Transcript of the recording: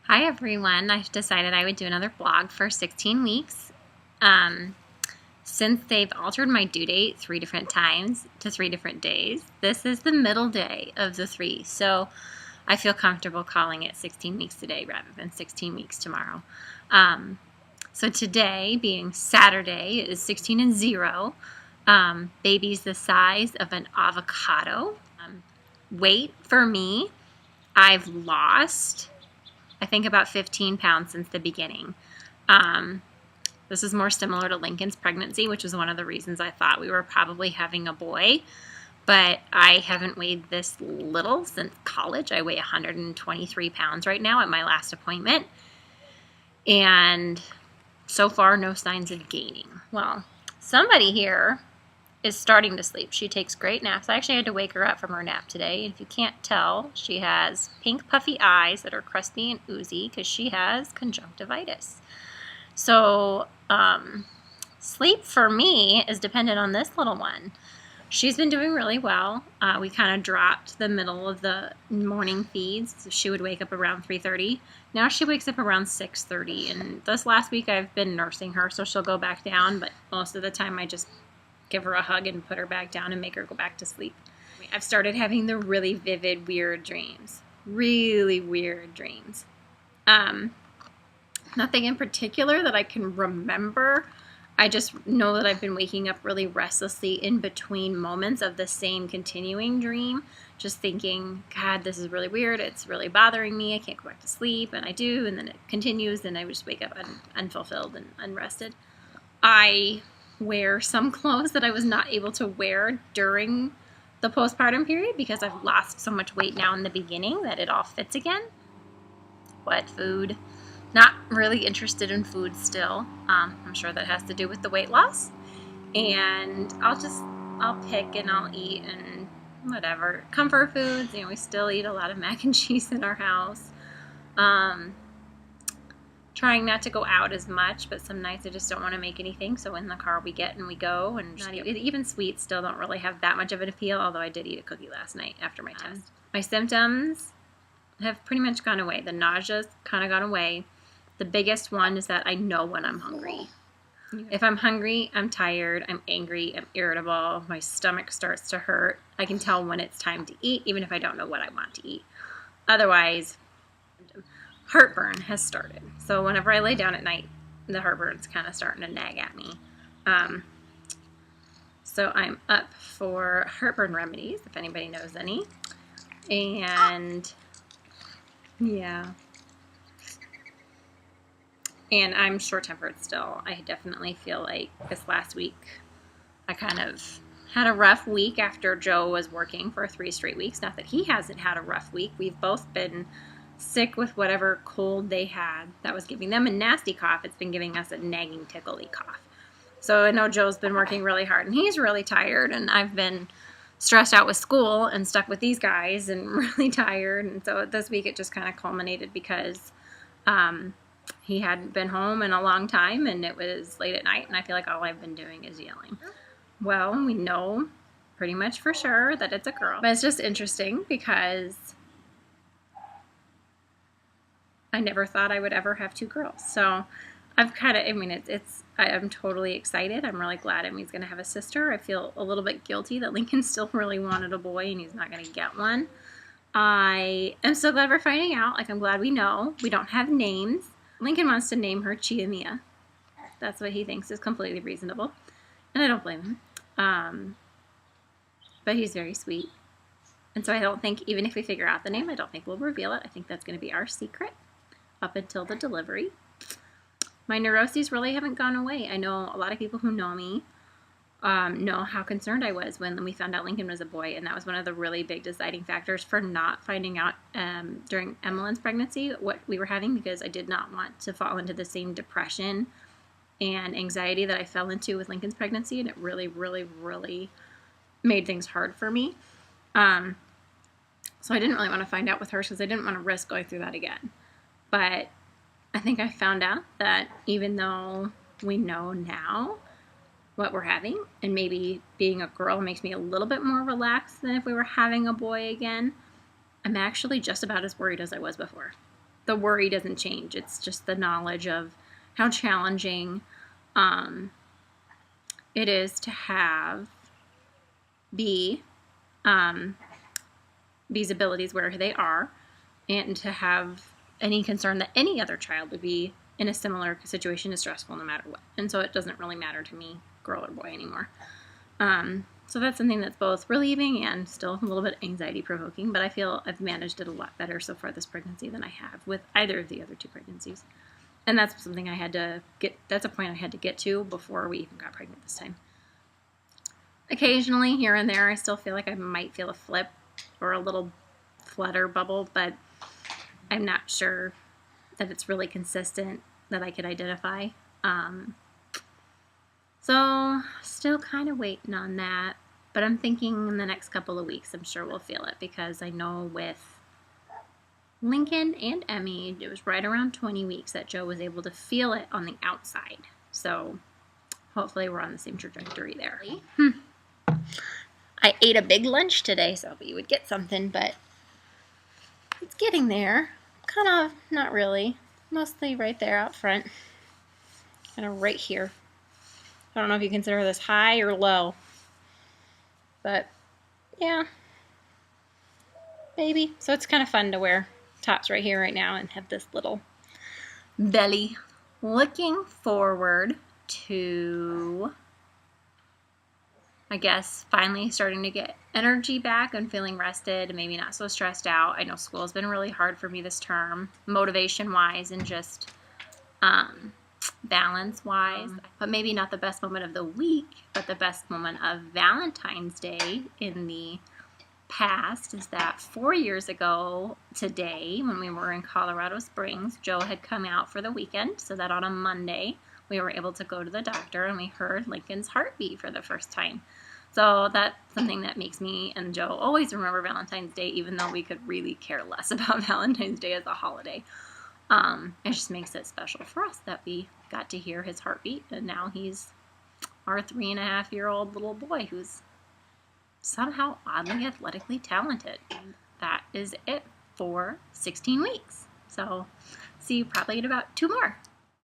Hi everyone. I decided I would do another vlog for 16 weeks. Since they've altered my due date 3 different times to 3 different days, this is the middle day of the 3. So I feel comfortable calling it 16 weeks today rather than 16 weeks tomorrow. So today, being Saturday, is 16 and 0. Baby's the size of an avocado. Weight for me, I've lost I think about 15 pounds since the beginning. This is more similar to Lincoln's pregnancy, which was one of the reasons I thought we were probably having a boy. But I haven't weighed this little since college. I weigh 123 pounds right now at my last appointment. And so far, no signs of gaining. Well, somebody here is starting to sleep. She takes great naps. I actually had to wake her up from her nap today. And if you can't tell, she has pink puffy eyes that are crusty and oozy because she has conjunctivitis. So sleep for me is dependent on this little one. She's been doing really well. We kind of dropped the middle of the morning feeds. So she would wake up around 3:30. Now she wakes up around 6:30. And this last week I've been nursing her, so she'll go back down. But most of the time I just give her a hug and put her back down and make her go back to sleep. I've started having the really vivid, weird dreams. Really weird dreams. Nothing in particular that I can remember. I just know that I've been waking up really restlessly in between moments of the same continuing dream, just thinking, God, this is really weird. It's really bothering me. I can't go back to sleep. And I do, and then it continues, and I just wake up unfulfilled and unrested. I wear some clothes that I was not able to wear during the postpartum period because I've lost so much weight now in the beginning that it all fits again. What food? Not really interested in food still. I'm sure that has to do with the weight loss. And I'll pick and I'll eat and whatever. Comfort foods, we still eat a lot of mac and cheese in our house. Trying not to go out as much, but some nights I just don't want to make anything. So in the car we get and we go, and even sweets still don't really have that much of an appeal, although I did eat a cookie last night after my test. My symptoms have pretty much gone away. The nausea's kind of gone away. The biggest one is that I know when I'm hungry. If I'm hungry, I'm tired, I'm angry, I'm irritable, my stomach starts to hurt. I can tell when it's time to eat, even if I don't know what I want to eat. Otherwise, heartburn has started. So whenever I lay down at night, the heartburn's kind of starting to nag at me. So I'm up for heartburn remedies, if anybody knows any. And yeah. And I'm short-tempered still. I definitely feel like this last week I kind of had a rough week after Joe was working for 3 straight weeks. Not that he hasn't had a rough week. We've both been sick with whatever cold they had that was giving them a nasty cough. It's been giving us a nagging, tickly cough. So I know Joe's been working really hard, and he's really tired, and I've been stressed out with school and stuck with these guys and really tired. And so this week it just kind of culminated because he hadn't been home in a long time, and it was late at night, and I feel like all I've been doing is yelling. Well, we know pretty much for sure that it's a girl. But it's just interesting because I never thought I would ever have 2 girls. So I've kind of, I'm totally excited. I'm really glad Emmy's going to have a sister. I feel a little bit guilty that Lincoln still really wanted a boy and he's not going to get one. I am so glad we're finding out. I'm glad we know. We don't have names. Lincoln wants to name her Chia Mia. That's what he thinks is completely reasonable. And I don't blame him. But he's very sweet. And so I don't think, even if we figure out the name, I don't think we'll reveal it. I think that's going to be our secret up until the delivery. My neuroses really haven't gone away. I know a lot of people who know me know how concerned I was when we found out Lincoln was a boy, and that was one of the really big deciding factors for not finding out during Emmeline's pregnancy what we were having, because I did not want to fall into the same depression and anxiety that I fell into with Lincoln's pregnancy, and it really, really, really made things hard for me. So I didn't really want to find out with her because I didn't want to risk going through that again. But I think I found out that even though we know now what we're having, and maybe being a girl makes me a little bit more relaxed than if we were having a boy again, I'm actually just about as worried as I was before. the worry doesn't change. It's just the knowledge of how challenging it is to have B's abilities where they are, and to have any concern that any other child would be in a similar situation is stressful no matter what. And so it doesn't really matter to me, girl or boy, anymore. So that's something that's both relieving and still a little bit anxiety provoking, but I feel I've managed it a lot better so far this pregnancy than I have with either of the other 2 pregnancies. And that's something I had to get, that's a point I had to get to before we even got pregnant this time. Occasionally, here and there, I still feel like I might feel a flip or a little flutter bubble, but I'm not sure that it's really consistent that I could identify. So still kind of waiting on that, but I'm thinking in the next couple of weeks I'm sure we'll feel it, because I know with Lincoln and Emmy it was right around 20 weeks that Joe was able to feel it on the outside. So hopefully we're on the same trajectory there. I ate a big lunch today, so you would get something, but it's getting there. Kind of, not really. Mostly right there out front. Kind of right here. I don't know if you consider this high or low. But, yeah. Baby. So it's kind of fun to wear tops right here, right now, and have this little belly. Looking forward to, I guess, finally starting to get energy back and feeling rested and maybe not so stressed out. I know school has been really hard for me this term, motivation-wise and just balance-wise. But maybe not the best moment of the week, but the best moment of Valentine's Day in the past is that 4 years ago today, when we were in Colorado Springs, Joe had come out for the weekend, so that on a Monday we were able to go to the doctor and we heard Lincoln's heartbeat for the first time. So that's something that makes me and Joe always remember Valentine's Day, even though we could really care less about Valentine's Day as a holiday. It just makes it special for us that we got to hear his heartbeat, and now he's our 3.5-year-old little boy who's somehow oddly athletically talented. That is it for 16 weeks. So see you probably in about 2 more.